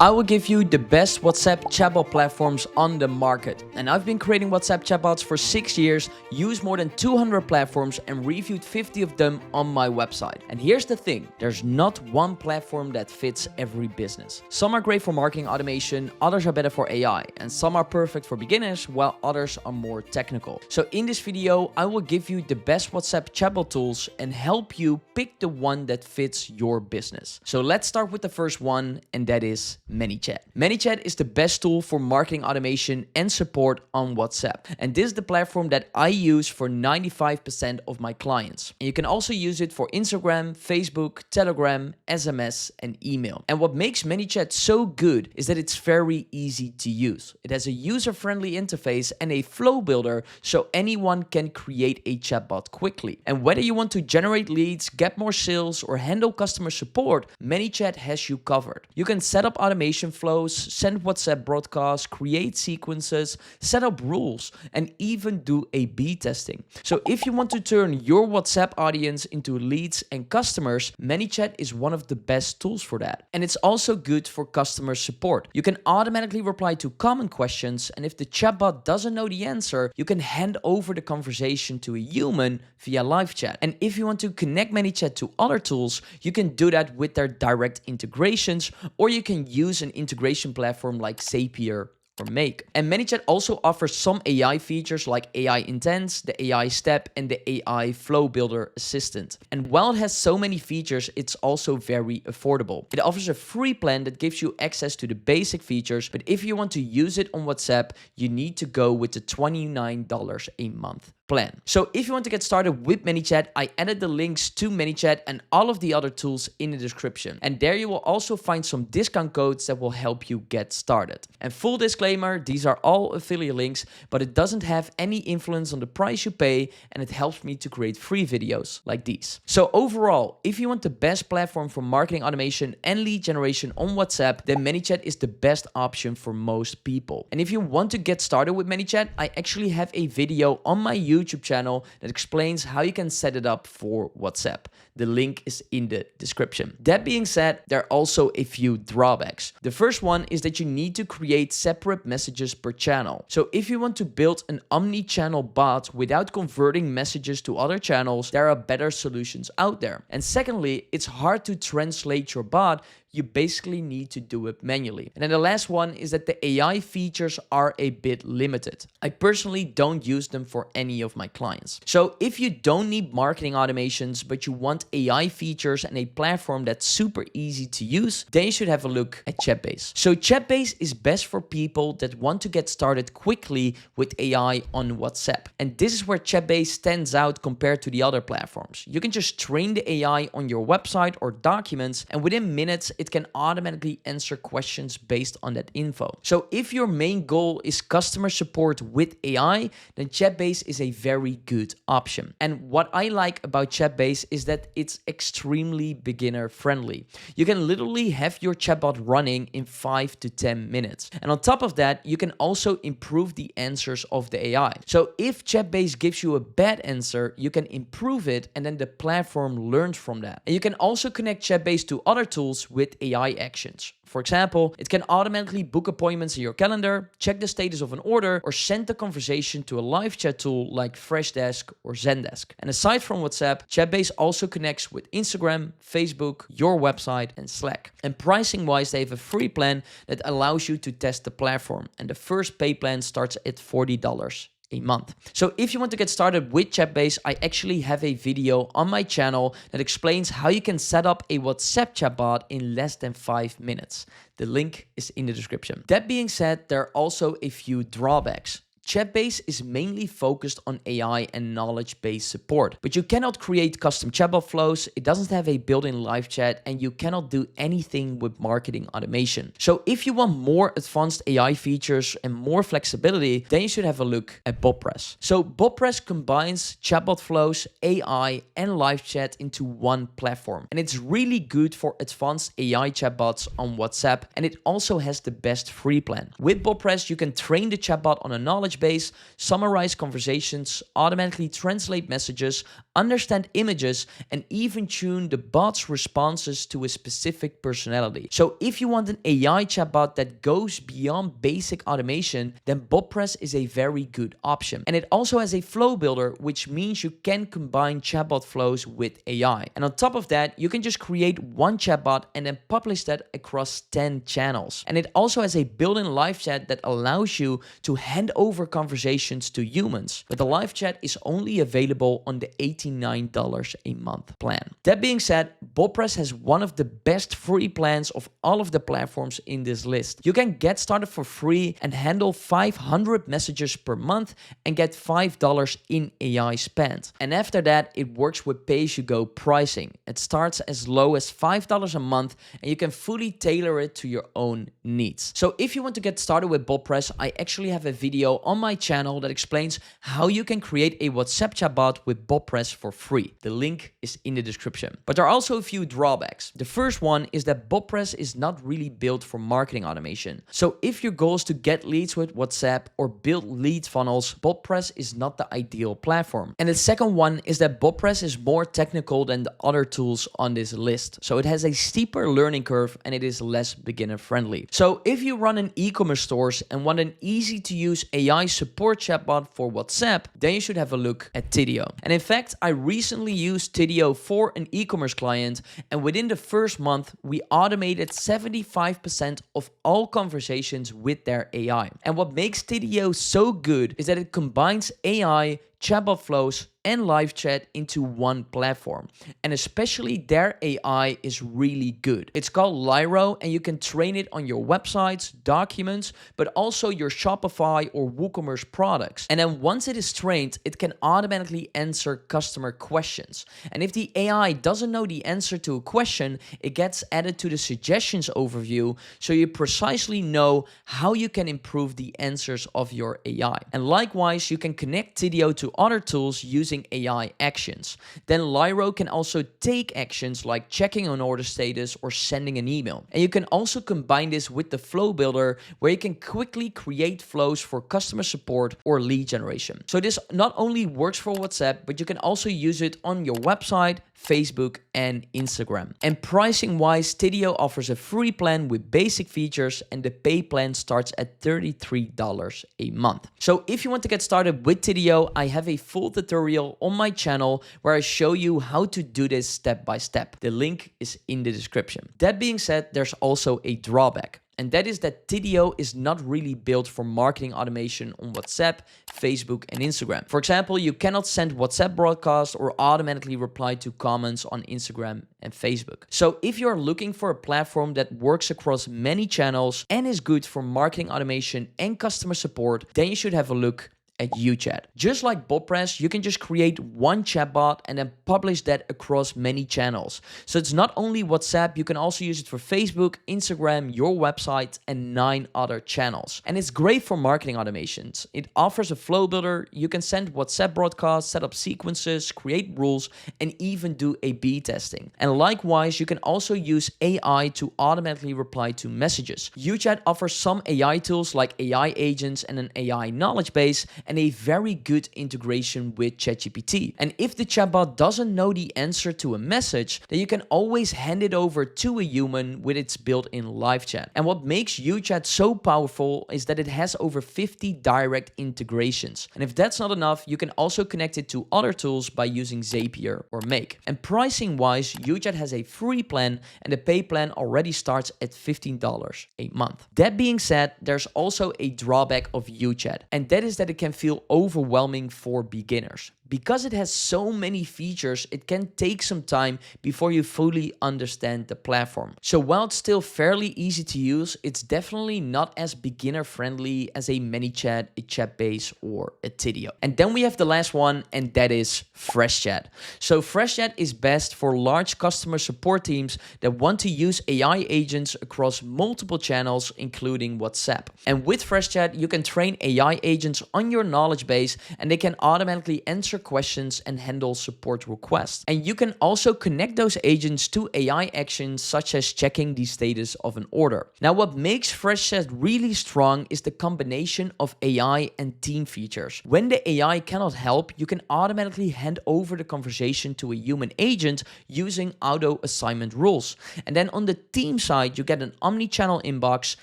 I will give you the best WhatsApp chatbot platforms on the market. And I've been creating WhatsApp chatbots for 6 years, used more than 200 platforms and reviewed 50 of them on my website. And here's the thing, there's not one platform that fits every business. Some are great for marketing automation, others are better for AI, and some are perfect for beginners, while others are more technical. So in this video, I will give you the best WhatsApp chatbot tools and help you pick the one that fits your business. So let's start with the first one, and that is Manychat. Manychat is the best tool for marketing automation and support on WhatsApp. And this is the platform that I use for 95% of my clients. And you can also use it for Instagram, Facebook, Telegram, SMS, and email. And what makes Manychat so good is that it's very easy to use. It has a user-friendly interface and a flow builder so anyone can create a chatbot quickly. And whether you want to generate leads, get more sales, or handle customer support, Manychat has you covered. You can set up automation flows, send WhatsApp broadcasts, create sequences, set up rules, and even do A/B testing. So if you want to turn your WhatsApp audience into leads and customers, Manychat is one of the best tools for that. And it's also good for customer support. You can automatically reply to common questions, and if the chatbot doesn't know the answer, you can hand over the conversation to a human via live chat. And if you want to connect Manychat to other tools, you can do that with their direct integrations, or you can use an integration platform like Zapier or Make. And Manychat also offers some AI features like AI Intents, the AI Step, and the AI Flow Builder Assistant. And while it has so many features, it's also very affordable. It offers a free plan that gives you access to the basic features, but if you want to use it on WhatsApp, you need to go with the $29 a month plan. So if you want to get started with Manychat, I added the links to Manychat and all of the other tools in the description. And there you will also find some discount codes that will help you get started. And full disclaimer, these are all affiliate links, but it doesn't have any influence on the price you pay, and it helps me to create free videos like these. So overall, if you want the best platform for marketing automation and lead generation on WhatsApp, then Manychat is the best option for most people. And if you want to get started with Manychat, I actually have a video on my YouTube channel that explains how you can set it up for WhatsApp. The link is in the description. That being said, there are also a few drawbacks. The first one is that you need to create separate messages per channel. So if you want to build an omni-channel bot without converting messages to other channels, there are better solutions out there. And secondly, it's hard to translate your bot. You basically need to do it manually. And then the last one is that the AI features are a bit limited. I personally don't use them for any of my clients. So if you don't need marketing automations, but you want AI features and a platform that's super easy to use, then you should have a look at Chatbase. So Chatbase is best for people that want to get started quickly with AI on WhatsApp. And this is where Chatbase stands out compared to the other platforms. You can just train the AI on your website or documents, and within minutes, it can automatically answer questions based on that info. So if your main goal is customer support with AI, then Chatbase is a very good option. And what I like about Chatbase is that it's extremely beginner friendly. You can literally have your chatbot running in 5 to 10 minutes. And on top of that, you can also improve the answers of the AI. So if Chatbase gives you a bad answer, you can improve it, and then the platform learns from that. And you can also connect Chatbase to other tools with AI actions. For example, it can automatically book appointments in your calendar, check the status of an order, or send the conversation to a live chat tool like Freshdesk or Zendesk. And aside from WhatsApp, Chatbase also connects with Instagram, Facebook, your website, and Slack. And pricing-wise, they have a free plan that allows you to test the platform. And the first pay plan starts at $40 a month. So if you want to get started with Chatbase, I actually have a video on my channel that explains how you can set up a WhatsApp chatbot in less than 5 minutes. The link is in the description. That being said, there are also a few drawbacks. Chatbase is mainly focused on AI and knowledge-based support, but you cannot create custom chatbot flows, it doesn't have a built-in live chat, and you cannot do anything with marketing automation. So if you want more advanced AI features and more flexibility, then you should have a look at Botpress. So Botpress combines chatbot flows, AI, and live chat into one platform, and it's really good for advanced AI chatbots on WhatsApp, and it also has the best free plan. With Botpress, you can train the chatbot on a knowledge knowledge base, summarize conversations, automatically translate messages, understand images, and even tune the bot's responses to a specific personality. So if you want an AI chatbot that goes beyond basic automation, then Botpress is a very good option. And it also has a flow builder, which means you can combine chatbot flows with AI. And on top of that, you can just create one chatbot and then publish that across 10 channels. And it also has a built-in live chat that allows you to hand over conversations to humans. But the live chat is only available on the $89 a month plan. That being said, Botpress has one of the best free plans of all of the platforms in this list. You can get started for free and handle 500 messages per month and get $5 in AI spent. And after that, it works with pay-as-you-go pricing. It starts as low as $5 a month and you can fully tailor it to your own needs. So if you want to get started with Botpress, I actually have a video on my channel that explains how you can create a WhatsApp chatbot with Botpress for free. The link is in the description. But there are also a few drawbacks. The first one is that Botpress is not really built for marketing automation. So if your goal is to get leads with WhatsApp or build lead funnels, Botpress is not the ideal platform. And the second one is that Botpress is more technical than the other tools on this list. So it has a steeper learning curve and it is less beginner friendly. So if you run an e-commerce stores and want an easy to use AI support chatbot for WhatsApp, then you should have a look at Tidio. And in fact, I recently used Tidio for an e-commerce client, and within the first month, we automated 75% of all conversations with their AI. And what makes Tidio so good is that it combines AI, chatbot flows, and live chat into one platform. And especially their AI is really good. It's called Lyro and you can train it on your websites, documents, but also your Shopify or WooCommerce products. And then once it is trained, it can automatically answer customer questions. And if the AI doesn't know the answer to a question, it gets added to the suggestions overview so you precisely know how you can improve the answers of your AI. And likewise, you can connect Tidio to other tools using AI actions. Then Lyro can also take actions like checking an order status or sending an email. And you can also combine this with the flow builder where you can quickly create flows for customer support or lead generation. So this not only works for WhatsApp, but you can also use it on your website, Facebook, and Instagram. And pricing wise, Tidio offers a free plan with basic features and the pay plan starts at $33 a month. So if you want to get started with Tidio, I have a full tutorial on my channel where I show you how to do this step by step. The link is in the description. That being said, there's also a drawback. And that is that Tidio is not really built for marketing automation on WhatsApp, Facebook, and Instagram. For example, you cannot send WhatsApp broadcasts or automatically reply to comments on Instagram and Facebook. So if you're looking for a platform that works across many channels and is good for marketing automation and customer support, then you should have a look at UChat. Just like Botpress, you can just create one chatbot and then publish that across many channels. So it's not only WhatsApp, you can also use it for Facebook, Instagram, your website, and 9 other channels. And it's great for marketing automations. It offers a flow builder. You can send WhatsApp broadcasts, set up sequences, create rules, and even do A/B testing. And likewise, you can also use AI to automatically reply to messages. UChat offers some AI tools like AI agents and an AI knowledge base, and a very good integration with ChatGPT. And if the chatbot doesn't know the answer to a message, then you can always hand it over to a human with its built-in live chat. And what makes UChat so powerful is that it has over 50 direct integrations. And if that's not enough, you can also connect it to other tools by using Zapier or Make. And pricing-wise, UChat has a free plan and the pay plan already starts at $15 a month. That being said, there's also a drawback of UChat, and that is that it can feel overwhelming for beginners. Because it has so many features, it can take some time before you fully understand the platform. So while it's still fairly easy to use, it's definitely not as beginner friendly as a Manychat, a Chatbase, or a Tidio. And then we have the last one, and that is Freshchat. So Freshchat is best for large customer support teams that want to use AI agents across multiple channels, including WhatsApp. And with Freshchat, you can train AI agents on your knowledge base, and they can automatically answer answer questions and handle support requests. And you can also connect those agents to AI actions such as checking the status of an order. Now, what makes Freshchat really strong is the combination of AI and team features. When the AI cannot help, you can automatically hand over the conversation to a human agent using auto assignment rules. And then on the team side, you get an omni-channel inbox,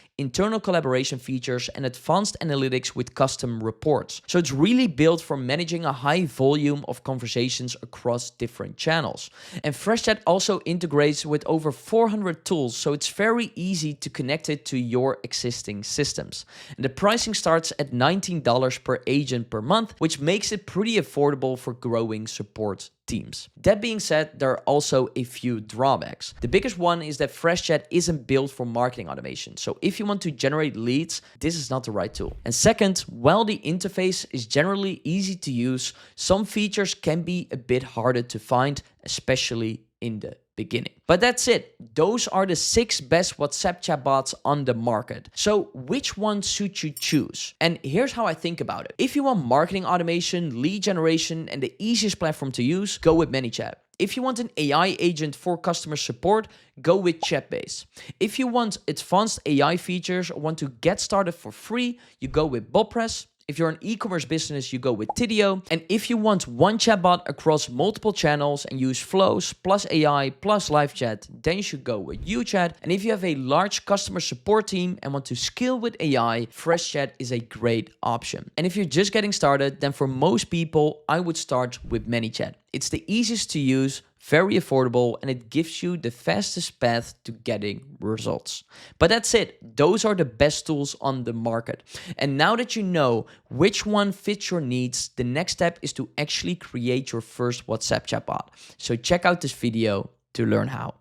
internal collaboration features, and advanced analytics with custom reports. So it's really built for managing a high volume of conversations across different channels. And Freshchat also integrates with over 400 tools, so it's very easy to connect it to your existing systems. And the pricing starts at $19 per agent per month, which makes it pretty affordable for growing support teams. That being said, there are also a few drawbacks. The biggest one is that Freshchat isn't built for marketing automation. So if you want to generate leads, this is not the right tool. And second, while the interface is generally easy to use, some features can be a bit harder to find, especially in the beginning. But that's it. Those are the 6 best WhatsApp chatbots on the market. So which one should you choose? And here's how I think about it. If you want marketing automation, lead generation, and the easiest platform to use, go with Manychat. If you want an AI agent for customer support, go with Chatbase. If you want advanced AI features or want to get started for free, you go with Botpress. If you're an e-commerce business, you go with Tidio. And if you want one chatbot across multiple channels and use flows plus AI plus live chat, then you should go with UChat. And if you have a large customer support team and want to scale with AI, Freshchat is a great option. And if you're just getting started, then for most people, I would start with Manychat. It's the easiest to use, very affordable, and it gives you the fastest path to getting results. But that's it. Those are the best tools on the market. And now that you know which one fits your needs, the next step is to actually create your first WhatsApp chatbot. So check out this video to learn how.